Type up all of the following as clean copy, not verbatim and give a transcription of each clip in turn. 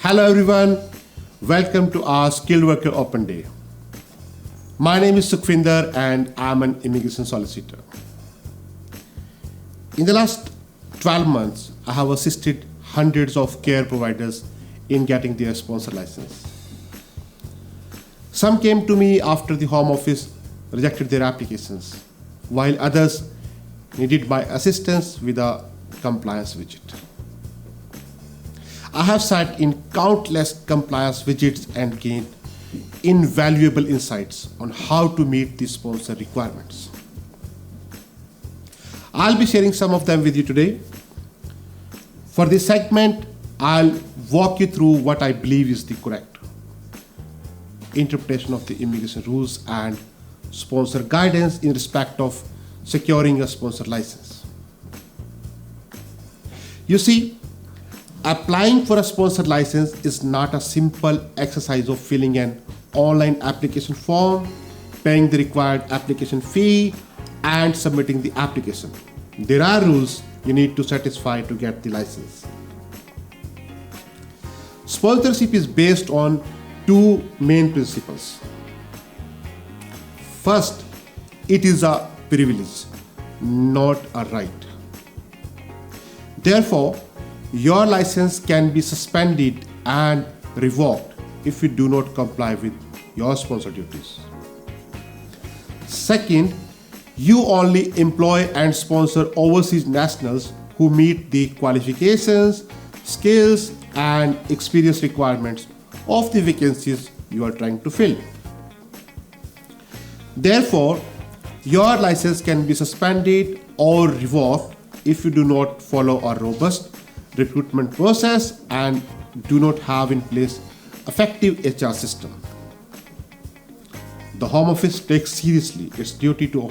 Hello everyone, welcome to our Skilled Worker Open Day. My name is Sukhvinder and I'm an immigration solicitor. In the last 12 months, I have assisted hundreds of care providers in getting their sponsor license. Some came to me after the Home Office rejected their applications, while others needed my assistance with a compliance widget. I have sat in countless compliance widgets and gained invaluable insights on how to meet the sponsor requirements. I'll be sharing some of them with you today. For this segment, I'll walk you through what I believe is the correct interpretation of the immigration rules and sponsor guidance in respect of securing a sponsor license. You see, applying for a sponsored license is not a simple exercise of filling an online application form, paying the required application fee, and submitting the application. There are rules you need to satisfy to get the license. Sponsorship is based on two main principles. First, it is a privilege, not a right. Therefore, your license can be suspended and revoked if you do not comply with your sponsor duties. Second, you only employ and sponsor overseas nationals who meet the qualifications, skills, and experience requirements of the vacancies you are trying to fill. Therefore, your license can be suspended or revoked if you do not follow a robust recruitment process and do not have in place effective HR system. The Home Office takes seriously its duty to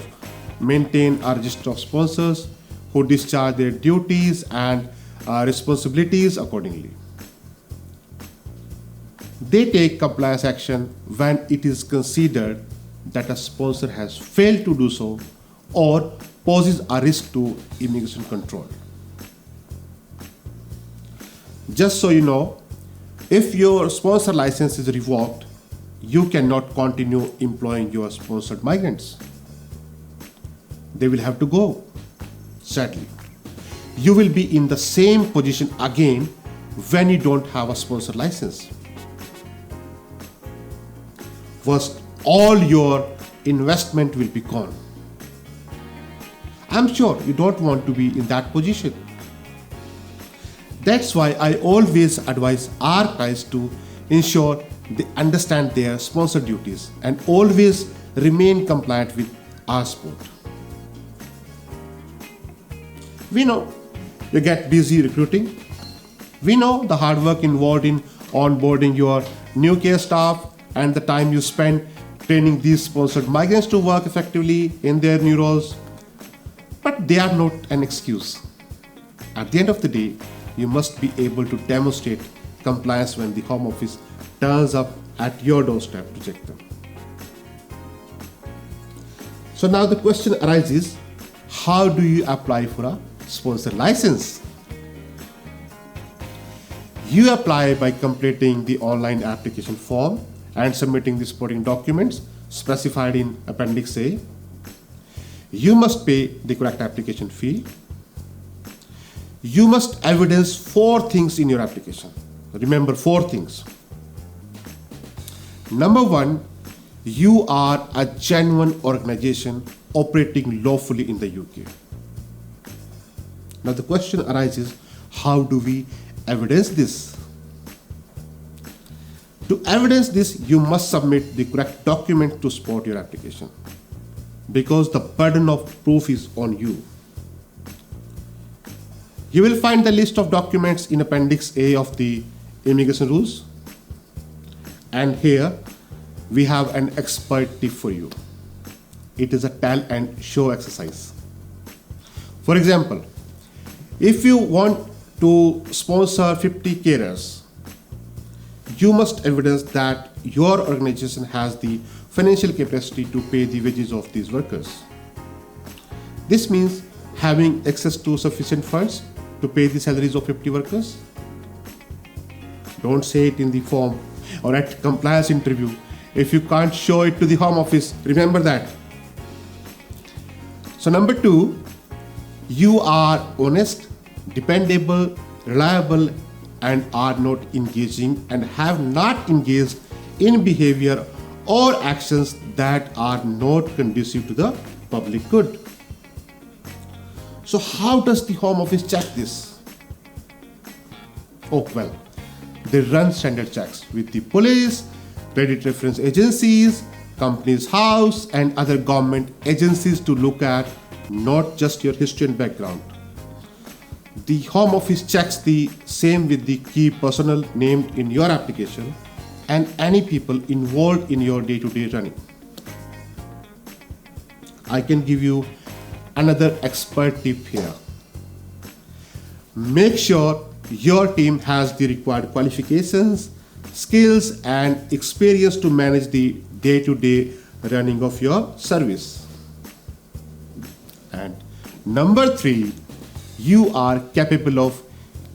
maintain a register of sponsors who discharge their duties and responsibilities accordingly. They take compliance action when it is considered that a sponsor has failed to do so or poses a risk to immigration control. Just so you know, if your sponsor license is revoked, you cannot continue employing your sponsored migrants. They will have to go. Sadly, you will be in the same position again when you don't have a sponsor license. First, all your investment will be gone. I'm sure you don't want to be in that position. That's why I always advise our clients to ensure they understand their sponsor duties and always remain compliant with our support. We know you get busy recruiting. We know the hard work involved in onboarding your new care staff and the time you spend training these sponsored migrants to work effectively in their new roles. But they are not an excuse. At the end of the day, you must be able to demonstrate compliance when the Home Office turns up at your doorstep to check them. So now the question arises, how do you apply for a sponsor license? You apply by completing the online application form and submitting the supporting documents specified in Appendix A. You must pay the correct application fee. You must evidence 4 things in your application. Remember 4 things. Number 1, you are a genuine organization operating lawfully in the UK. Now the question arises, how do we evidence this? To evidence this, you must submit the correct document to support your application, because the burden of proof is on you. You will find the list of documents in Appendix A of the Immigration Rules. And here we have an expert tip for you. It is a tell and show exercise. For example, if you want to sponsor 50 carers, you must evidence that your organization has the financial capacity to pay the wages of these workers. This means having access to sufficient funds to pay the salaries of 50 workers. Don't say it in the form or at compliance interview if you can't show it to the Home Office. Remember that. So number 2, you are honest, dependable, reliable, and are not engaging and have not engaged in behavior or actions that are not conducive to the public good. So how does the Home Office check this? Oh well, they run standard checks with the police, credit reference agencies, companies house, and other government agencies to look at not just your history and background. The Home Office checks the same with the key personnel named in your application and any people involved in your day-to-day running. I can give you another expert tip here. Make sure your team has the required qualifications, skills, and experience to manage the day-to-day running of your service. And number 3, you are capable of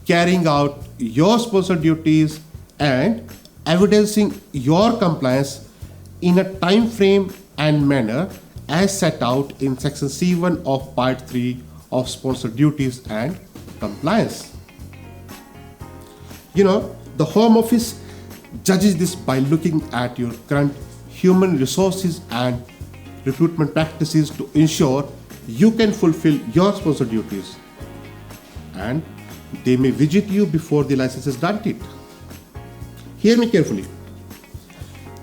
carrying out your sponsor duties and evidencing your compliance in a time frame and manner as set out in section C1 of part 3 of sponsor duties and compliance. The Home Office judges this by looking at your current human resources and recruitment practices to ensure you can fulfill your sponsor duties, and they may visit you before the license is granted. Hear me carefully.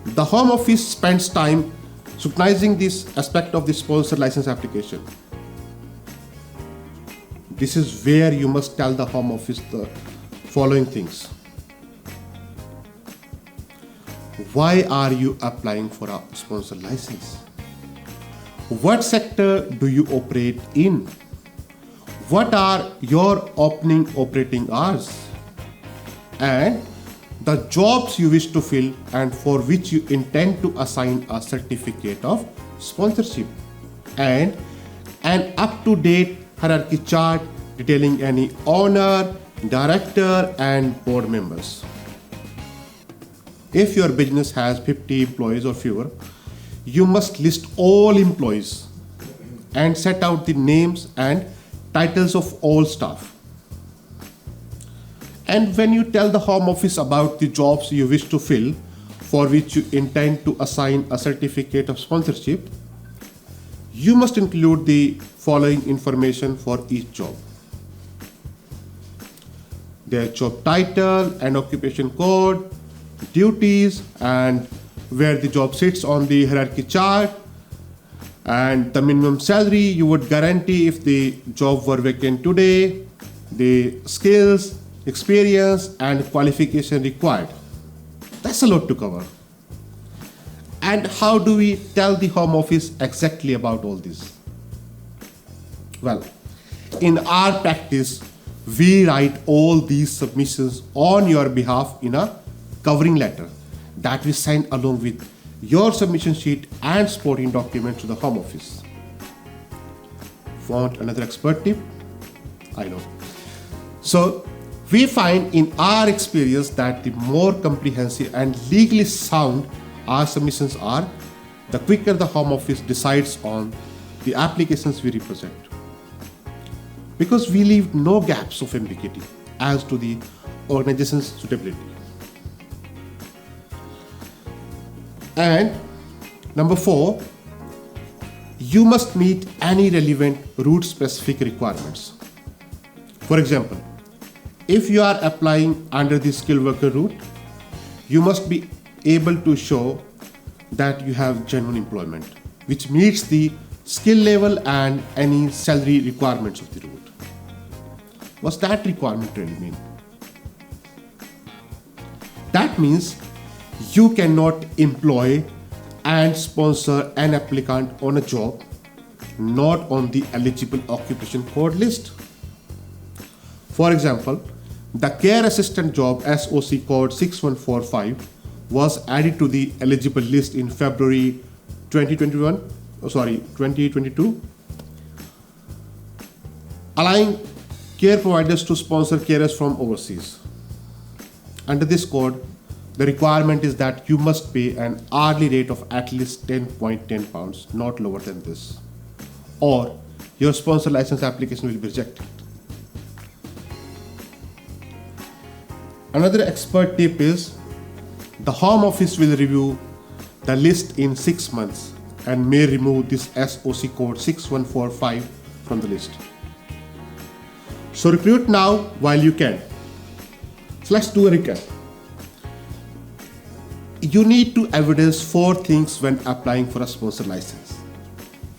The Home Office spends time scrutinizing this aspect of the sponsor license application. This is where you must tell the Home Office the following things. Why are you applying for a sponsor license? What sector do you operate in? What are your opening operating hours? And the jobs you wish to fill and for which you intend to assign a certificate of sponsorship, and an up-to-date hierarchy chart detailing any owner, director, and board members. If your business has 50 employees or fewer, you must list all employees and set out the names and titles of all staff. And when you tell the Home Office about the jobs you wish to fill for which you intend to assign a certificate of sponsorship, you must include the following information for each job: their job title and occupation code, duties, and where the job sits on the hierarchy chart, and the minimum salary you would guarantee if the job were vacant today, the skills, experience, and qualification required. That's a lot to cover. And how do we tell the Home Office exactly about all this? Well, in our practice, we write all these submissions on your behalf in a covering letter that we send along with your submission sheet and supporting documents to the Home Office. Want another expert tip? I know. So, we find in our experience that the more comprehensive and legally sound our submissions are, the quicker the Home Office decides on the applications we represent. Because we leave no gaps of ambiguity as to the organization's suitability. And number 4, you must meet any relevant route-specific requirements. For example, if you are applying under the skilled worker route, you must be able to show that you have genuine employment, which meets the skill level and any salary requirements of the route. What's that requirement really mean? That means you cannot employ and sponsor an applicant on a job not on the eligible occupation code list. For example, the care assistant job SOC code 6145 was added to the eligible list in February 2022, allowing care providers to sponsor carers from overseas. Under this code, the requirement is that you must pay an hourly rate of at least 10.10 pounds, not lower than this, or your sponsor license application will be rejected. Another expert tip is the Home Office will review the list in 6 months and may remove this SOC code 6145 from the list. So recruit now while you can. So let's do a recap. You need to evidence 4 things when applying for a sponsor license.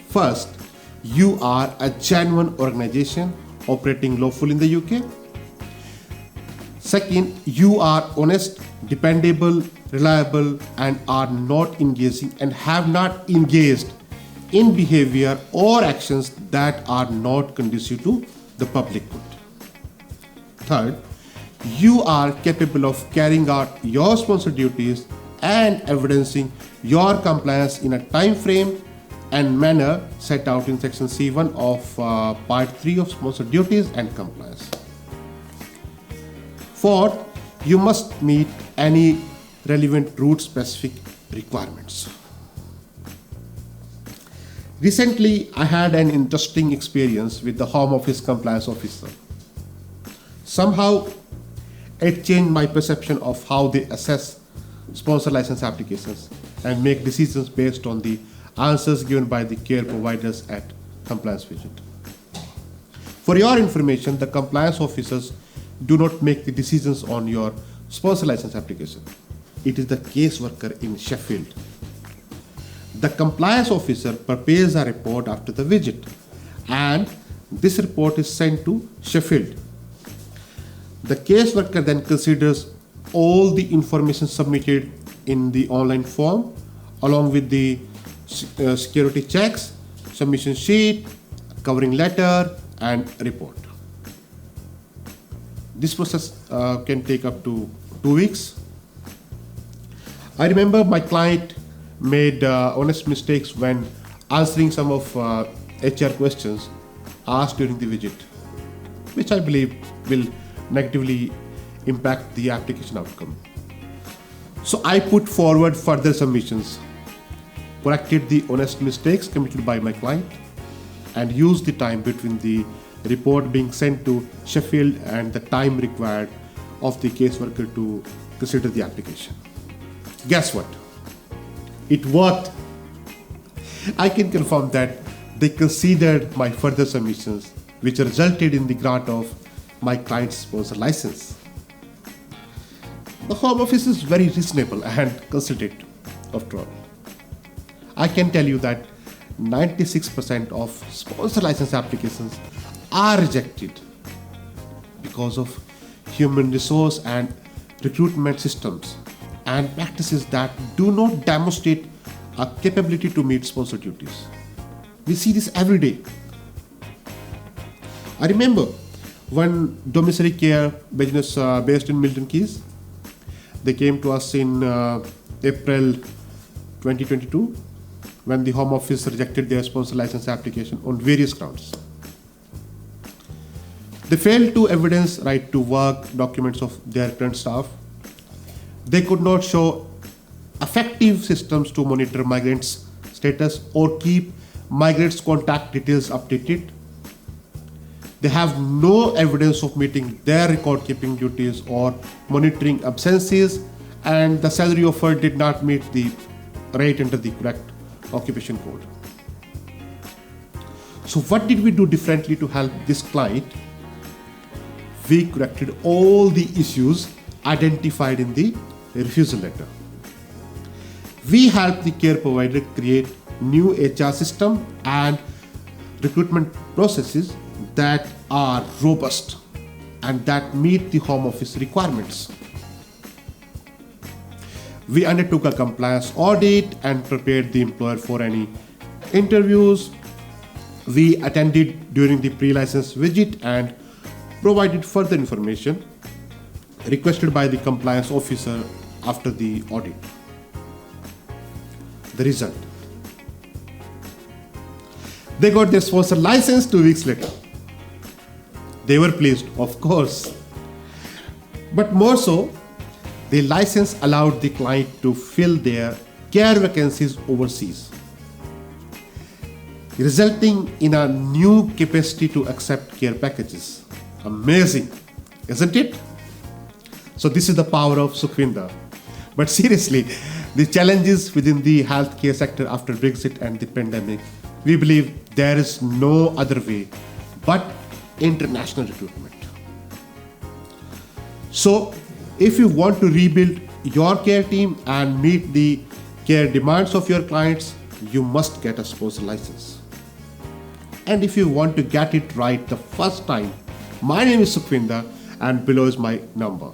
First, you are a genuine organization operating lawfully in the UK. Second, you are honest, dependable, reliable, and are not engaging and have not engaged in behavior or actions that are not conducive to the public good. Third, you are capable of carrying out your sponsor duties and evidencing your compliance in a time frame and manner set out in section C1 of part 3 of sponsor duties and compliance. Fourth, you must meet any relevant route specific requirements. Recently, I had an interesting experience with the Home Office compliance officer. Somehow, it changed my perception of how they assess sponsor license applications and make decisions based on the answers given by the care providers at compliance visit. For your information, the compliance officers do not make the decisions on your sponsor license application. It is the caseworker in Sheffield. The compliance officer prepares a report after the visit, and this report is sent to Sheffield. The caseworker then considers all the information submitted in the online form, along with the security checks, submission sheet, covering letter, and report. This process can take up to 2 weeks. I remember my client made honest mistakes when answering some of HR questions asked during the visit, which I believe will negatively impact the application outcome. So I put forward further submissions, corrected the honest mistakes committed by my client, and used the time between the report being sent to Sheffield and the time required of the caseworker to consider the application. Guess what? It worked. I can confirm that they considered my further submissions, which resulted in the grant of my client's sponsor license. The Home Office is very reasonable and considerate, after all. I can tell you that 96% of sponsor license applications are rejected because of human resource and recruitment systems and practices that do not demonstrate a capability to meet sponsor duties. We see this every day. I remember one domiciliary care business based in Milton Keyes. They came to us in April 2022 when the Home Office rejected their sponsor license application on various grounds. They failed to evidence right to work documents of their current staff. They could not show effective systems to monitor migrants' status or keep migrants' contact details updated. They have no evidence of meeting their record-keeping duties or monitoring absences, and the salary offered did not meet the rate under the correct occupation code. So what did we do differently to help this client? We corrected all the issues identified in the refusal letter. We helped the care provider create new HR system and recruitment processes that are robust and that meet the Home Office requirements. We undertook a compliance audit and prepared the employer for any interviews. We attended during the pre-license visit and provided further information requested by the compliance officer after the audit. The result: they got their sponsor license 2 weeks later. They were pleased, of course. But more so, The license allowed the client to fill their care vacancies overseas, resulting in a new capacity to accept care packages. Amazing, isn't it? So this is the power of Sukhvinder. But seriously, the challenges within the healthcare sector after Brexit and the pandemic, we believe there is no other way but international recruitment. So if you want to rebuild your care team and meet the care demands of your clients, you must get a sponsor license. And if you want to get it right the first time, my name is Sukhvinder and below is my number.